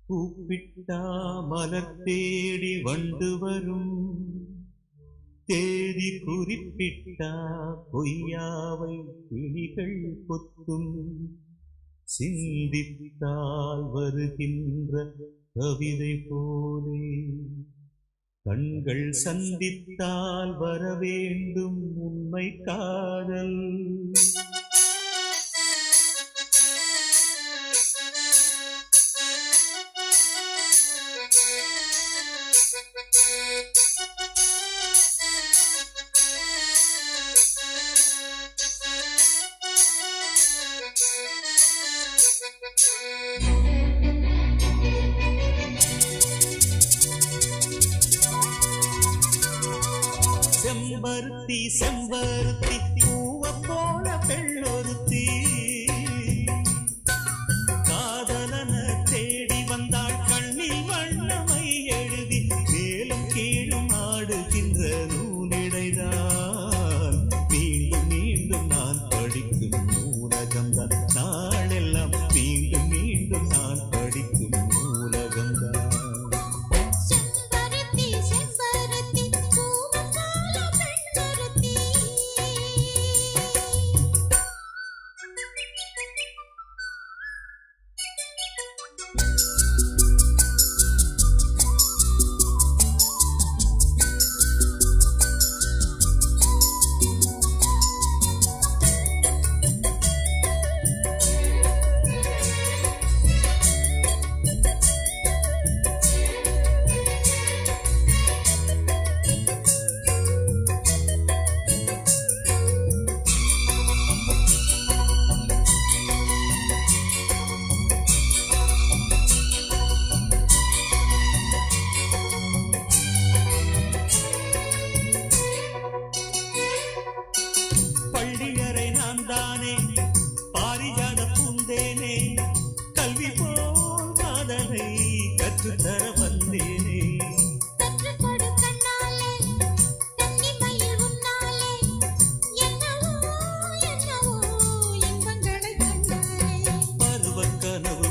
கூப்பிட்டா மலர் தேடி வண்டு வரும், தேதி குறிப்பிட்டா பொய்யாவை கிளிகள் கொத்தும். சிந்தித்தால் வருகின்ற கவிதை போலே கண்கள் சந்தித்தால் வரவேண்டும் உண்மை காதல். செம்பருத்தி செம்பருத்தி பூவ போல பெண்ணொருத்தி, காதலன தேடி வந்தாள் கண்ணில் வண்ணமை எழுதி, மேலும் கீழும் ஆடுகின்ற நூலிடைதான். மீண்டும் மீண்டும் நான் படிக்கும் நூலகம்தான், நாளெல்லாம் மீண்டும் மீண்டும் நான் படிக்கும் நூலகம்தான். பள்ளியறை நான் தானே பாரிஜாத பூந்தேனே, கல்வி போல் காதலை கற்றுத்தர வந்தேனே. பருவ கனவு